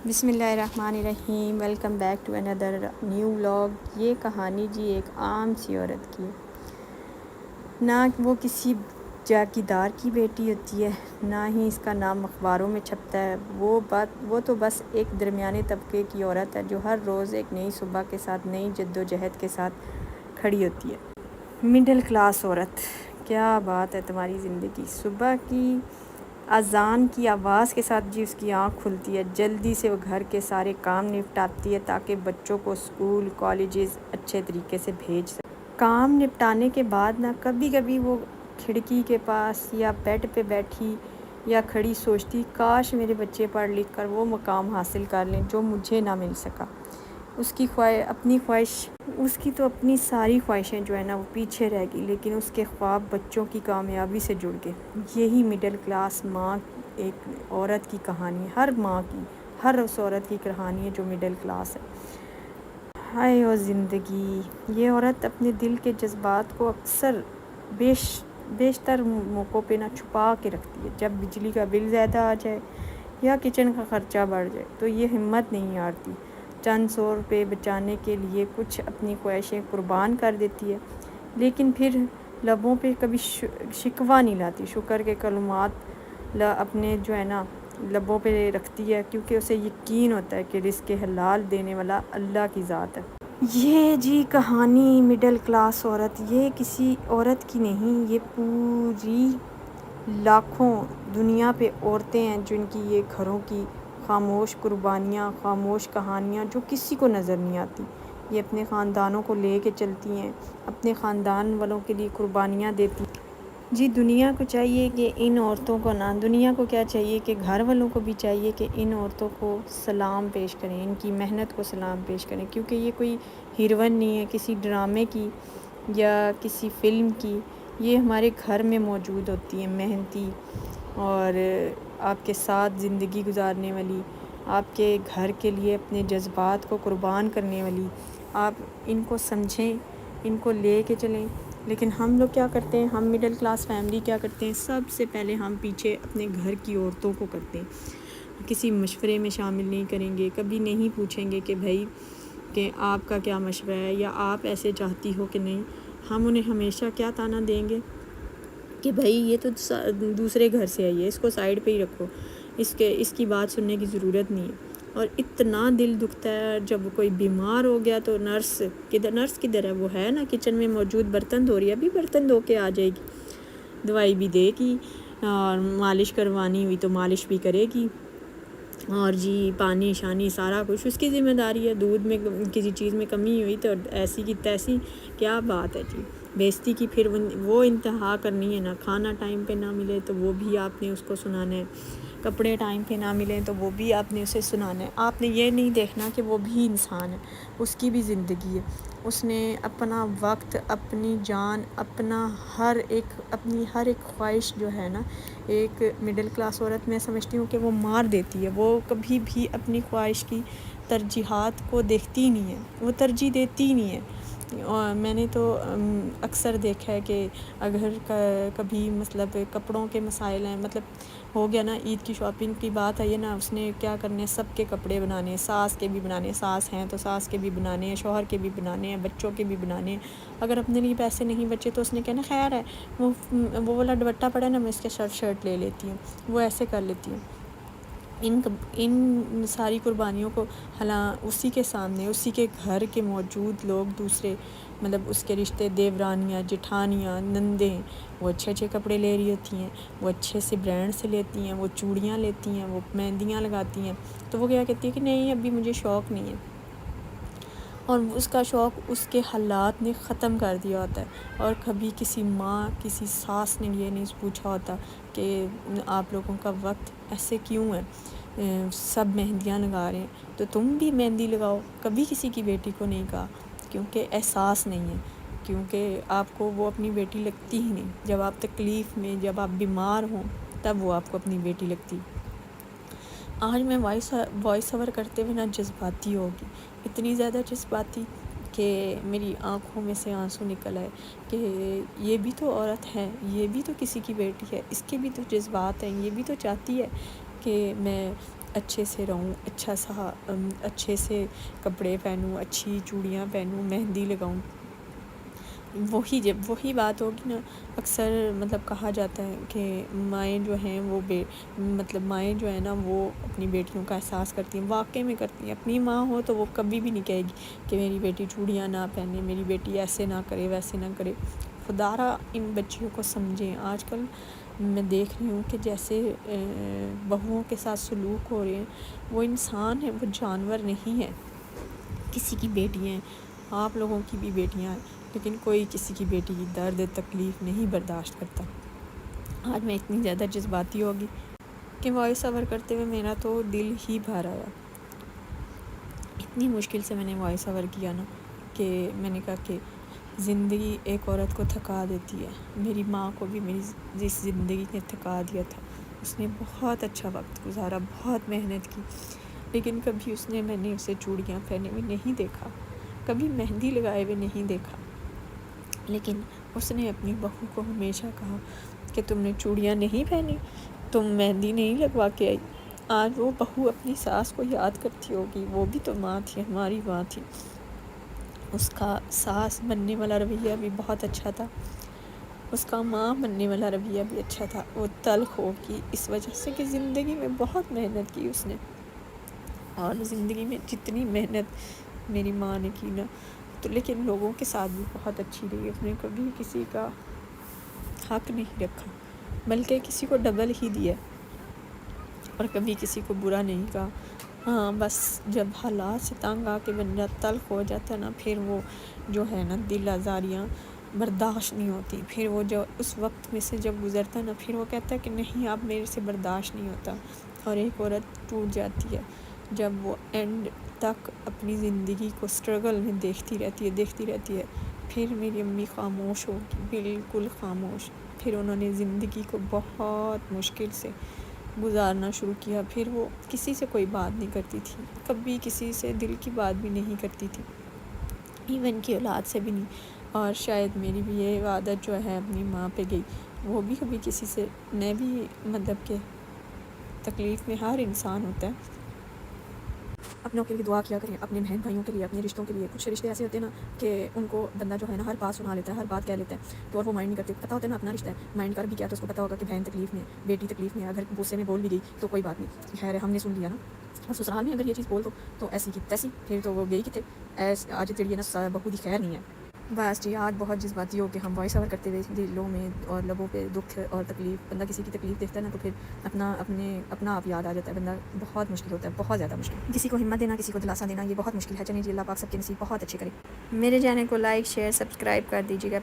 بسم اللہ الرحمن الرحیم، ویلکم بیک ٹو اندر نیو ولاگ۔ یہ کہانی جی ایک عام سی عورت کی ہے، نہ وہ کسی جاگیردار کی بیٹی ہوتی ہے، نہ ہی اس کا نام اخباروں میں چھپتا ہے۔ وہ تو بس ایک درمیانے طبقے کی عورت ہے جو ہر روز ایک نئی صبح کے ساتھ نئی جد و جہد کے ساتھ کھڑی ہوتی ہے۔ مڈل کلاس عورت، کیا بات ہے تمہاری زندگی! صبح کی اذان کی آواز کے ساتھ جی اس کی آنکھ کھلتی ہے، جلدی سے وہ گھر کے سارے کام نپٹاتی ہے تاکہ بچوں کو اسکول کالجز اچھے طریقے سے بھیج سکے۔ کام نپٹانے کے بعد نہ کبھی کبھی وہ کھڑکی کے پاس یا بیڈ پہ بیٹھی یا کھڑی سوچتی، کاش میرے بچے پڑھ لکھ کر وہ مقام حاصل کر لیں جو مجھے نہ مل سکا۔ اس کی تو اپنی ساری خواہشیں جو ہے نا وہ پیچھے رہ گئی، لیکن اس کے خواب بچوں کی کامیابی سے جڑ گئے۔ یہی مڈل کلاس ماں ایک عورت کی کہانی، ہر ماں کی، ہر اس عورت کی کہانی ہے جو مڈل کلاس ہے۔ ہائے او زندگی! یہ عورت اپنے دل کے جذبات کو اکثر بیشتر موقعوں پہ نہ چھپا کے رکھتی ہے۔ جب بجلی کا بل زیادہ آ جائے یا کچن کا خرچہ بڑھ جائے تو یہ ہمت نہیں ہارتی، چند 100 روپے بچانے کے لیے کچھ اپنی خواہشیں قربان کر دیتی ہے، لیکن پھر لبوں پہ کبھی شکوہ نہیں لاتی، شکر کے کلمات اپنے جو ہے نا لبوں پہ رکھتی ہے، کیونکہ اسے یقین ہوتا ہے کہ رزق حلال دینے والا اللہ کی ذات ہے۔ یہ جی کہانی مڈل کلاس عورت، یہ کسی عورت کی نہیں، یہ پوری لاکھوں دنیا پہ عورتیں ہیں جن کی یہ گھروں کی خاموش قربانیاں، خاموش کہانیاں جو کسی کو نظر نہیں آتی۔ یہ اپنے خاندانوں کو لے کے چلتی ہیں، اپنے خاندان والوں کے لیے قربانیاں دیتی ہیں۔ جی دنیا کو چاہیے کہ ان عورتوں کو دنیا کو کیا چاہیے کہ گھر والوں کو بھی چاہیے کہ ان عورتوں کو سلام پیش کریں، ان کی محنت کو سلام پیش کریں، کیونکہ یہ کوئی ہیروئن نہیں ہے کسی ڈرامے کی یا کسی فلم کی، یہ ہمارے گھر میں موجود ہوتی ہیں، محنتی اور آپ کے ساتھ زندگی گزارنے والی، آپ کے گھر کے لیے اپنے جذبات کو قربان کرنے والی۔ آپ ان کو سمجھیں، ان کو لے کے چلیں۔ لیکن ہم لوگ کیا کرتے ہیں، ہم مڈل کلاس فیملی کیا کرتے ہیں، سب سے پہلے ہم پیچھے اپنے گھر کی عورتوں کو کرتے ہیں، کسی مشورے میں شامل نہیں کریں گے، کبھی نہیں پوچھیں گے کہ بھائی کہ آپ کا کیا مشورہ ہے یا آپ ایسے چاہتی ہو کہ نہیں۔ ہم انہیں ہمیشہ کیا طعنہ دیں گے کہ بھائی یہ تو دوسرے گھر سے آئی ہے، اس کو سائڈ پہ ہی رکھو، اس کی بات سننے کی ضرورت نہیں ہے۔ اور اتنا دل دکھتا ہے جب کوئی بیمار ہو گیا تو نرس کدھر ہے، وہ ہے نا کچن میں موجود، برتن دھو رہی ہے، ابھی برتن دھو کے آ جائے گی، دوائی بھی دے گی، اور مالش کروانی ہوئی تو مالش بھی کرے گی، اور جی پانی شانی سارا کچھ اس کی ذمہ داری ہے۔ دودھ میں کسی چیز میں کمی ہوئی تو ایسی کی تیسی، کیا بات ہے جی! بےزتی کی پھر وہ انتہا کرنی ہے نا، کھانا ٹائم پہ نہ ملے تو وہ بھی آپ نے اس کو سنانا ہے، کپڑے ٹائم پہ نہ ملیں تو وہ بھی آپ نے اسے سنانا ہے۔ آپ نے یہ نہیں دیکھنا کہ وہ بھی انسان ہے، اس کی بھی زندگی ہے، اس نے اپنا وقت، اپنی جان، اپنی ہر ایک خواہش جو ہے نا، ایک مڈل کلاس عورت میں سمجھتی ہوں کہ وہ مار دیتی ہے، وہ کبھی بھی اپنی خواہش کی ترجیحات کو دیکھتی ہی نہیں ہے، وہ ترجیح دیتی ہی نہیں ہے۔ اور میں نے تو اکثر دیکھا ہے کہ اگر کبھی مطلب کپڑوں کے مسائل ہیں، مطلب ہو گیا نا عید کی شاپنگ کی بات ہے نا، اس نے کیا کرنے ہیں، سب کے کپڑے بنانے ہیں، ساس کے بھی بنانے ہیں، ساس ہیں تو ساس کے بھی بنانے ہیں، شوہر کے بھی بنانے ہیں، بچوں کے بھی بنانے ہیں۔ اگر اپنے لیے پیسے نہیں بچے تو اس نے کہنا خیر ہے، وہ والا دوپٹہ پڑا ہے نا، میں اس کے شرٹ لے لیتی ہوں، وہ ایسے کر لیتی ہوں۔ ان ساری قربانیوں کو اسی کے سامنے، اسی کے گھر کے موجود لوگ، دوسرے مطلب اس کے رشتے، دیورانیاں، جٹھانیاں، نندیں، وہ اچھے اچھے کپڑے لے رہی ہوتی ہیں، وہ اچھے سے برانڈ سے لیتی ہیں، وہ چوڑیاں لیتی ہیں، وہ مہندیاں لگاتی ہیں، تو وہ کیا کہتی ہے کہ نہیں ابھی مجھے شوق نہیں ہے، اور اس کا شوق اس کے حالات نے ختم کر دیا ہوتا ہے۔ اور کبھی کسی ماں، کسی ساس نے یہ نہیں پوچھا ہوتا کہ آپ لوگوں کا وقت ایسے کیوں ہے، سب مہندیاں لگا رہے ہیں تو تم بھی مہندی لگاؤ، کبھی کسی کی بیٹی کو نہیں کہا، کیونکہ احساس نہیں ہے، کیونکہ آپ کو وہ اپنی بیٹی لگتی ہی نہیں، جب آپ تکلیف میں، جب آپ بیمار ہوں تب وہ آپ کو اپنی بیٹی لگتی۔ آج میں وائس اوور کرتے ہوئے نا جذباتی ہوگی، اتنی زیادہ جذباتی کہ میری آنکھوں میں سے آنسو نکل آئے کہ یہ بھی تو عورت ہے، یہ بھی تو کسی کی بیٹی ہے، اس کے بھی تو جذبات ہیں، یہ بھی تو چاہتی ہے کہ میں اچھے سے رہوں، اچھے سے کپڑے پہنوں، اچھی چوڑیاں پہنوں، مہندی لگاؤں. وہی بات ہوگی نا. اکثر مطلب کہا جاتا ہے کہ مائیں جو ہیں وہ مائیں جو ہیں نا وہ اپنی بیٹیوں کا احساس کرتی ہیں. واقعی میں کرتی ہیں. اپنی ماں ہو تو وہ کبھی بھی نہیں کہے گی کہ میری بیٹی چوڑیاں نہ پہنے، میری بیٹی ایسے نہ کرے، ویسے نہ کرے. خدا را ان بچیوں کو سمجھیں. آج کل میں دیکھ رہی ہوں کہ جیسے بہوؤں کے ساتھ سلوک ہو رہے ہیں، وہ انسان ہیں، وہ جانور نہیں ہیں. کسی کی بیٹی ہیں، آپ لوگوں کی بھی بیٹیاں ہیں، لیکن کوئی کسی کی بیٹی کی درد تکلیف نہیں برداشت کرتا. آج میں اتنی زیادہ جذباتی ہوگی کہ وائس اوور کرتے ہوئے میرا تو دل ہی بھر آیا. اتنی مشکل سے میں نے وائس اوور کیا نا کہ میں نے کہا کہ زندگی ایک عورت کو تھکا دیتی ہے. میری ماں کو بھی میری جس زندگی نے تھکا دیا تھا. اس نے بہت اچھا وقت گزارا، بہت محنت کی، لیکن کبھی میں نے اسے چوڑیاں پہنے ہوئے نہیں دیکھا، کبھی مہندی لگائے ہوئے نہیں دیکھا. لیکن اس نے اپنی بہو کو ہمیشہ کہا کہ تم نے چوڑیاں نہیں پہنی، تم مہندی نہیں لگوا کے آئی. آج وہ بہو اپنی ساس کو یاد کرتی ہوگی. وہ بھی تو ماں تھی، ہماری ماں تھی. اس کا ساس بننے والا رویہ بھی بہت اچھا تھا، اس کا ماں بننے والا رویہ بھی اچھا تھا. وہ تلخ ہوگی اس وجہ سے کہ زندگی میں بہت محنت کی اس نے. اور زندگی میں جتنی محنت میری ماں نے کی نا تو لیکن لوگوں کے ساتھ بھی بہت اچھی رہی. اس نے کبھی کسی کا حق نہیں رکھا، بلکہ کسی کو ڈبل ہی دیا، اور کبھی کسی کو برا نہیں کہا. ہاں بس جب حالات سے تنگ آ کے بندہ تلخ ہو جاتا ہے نا، پھر وہ جو ہے نا دل آزاریاں برداشت نہیں ہوتی. پھر وہ جو اس وقت میں سے جب گزرتا ہے نا، پھر وہ کہتا ہے کہ نہیں اب میرے سے برداشت نہیں ہوتا. اور ایک عورت ٹوٹ جاتی ہے جب وہ اینڈ تک اپنی زندگی کو سٹرگل میں دیکھتی رہتی ہے. پھر میری امی خاموش ہوگی، بالکل خاموش. پھر انہوں نے زندگی کو بہت مشکل سے گزارنا شروع کیا. پھر وہ کسی سے کوئی بات نہیں کرتی تھی، کبھی کسی سے دل کی بات بھی نہیں کرتی تھی، ایون کی اولاد سے بھی نہیں. اور شاید میری بھی یہ عادت جو ہے اپنی ماں پہ گئی. وہ بھی کبھی کسی سے، میں بھی مطلب کہ تکلیف میں ہر انسان ہوتا ہے. اپنوں کے لیے دعا کیا کریں، اپنے بہن بھائیوں کے لیے، اپنے رشتوں کے لیے. کچھ رشتے ایسے ہوتے ہیں نا کہ ان کو بندہ جو ہے نا ہر بات سنا لیتا ہے، ہر بات کہہ لیتا ہے، تو اور وہ مائنڈ نہیں کرتے. پتہ ہوتا ہے نا اپنا رشتہ ہے، مائنڈ کر بھی کیا تو اس کو پتہ ہوگا کہ بہن تکلیف میں، بیٹی تکلیف میں، اگر غصے میں بول بھی گئی تو کوئی بات نہیں، خیر ہم نے سن لیا نا. اور سسرال میں اگر یہ چیز بول دو تو ایسی کی تیسی، پھر تو وہ گئی کتے آج تیری نا بہو دی خیر نہیں ہے. بس جی آج بہت جذباتی ہو کہ ہم وائس اوور کرتے ہوئے دلوں میں اور لبوں پہ دکھ اور تکلیف. بندہ کسی کی تکلیف دیکھتا ہے نا تو پھر اپنا آپ یاد آ جاتا ہے. بندہ بہت مشکل ہوتا ہے، بہت زیادہ مشکل. کسی کو ہمت دینا، کسی کو دلاسا دینا، یہ بہت مشکل ہے. چلیے جی اللہ پاک سب کے نصیب بہت اچھے کرے. میرے چینل کو لائک، شیئر، سبسکرائب کر دیجیے گا.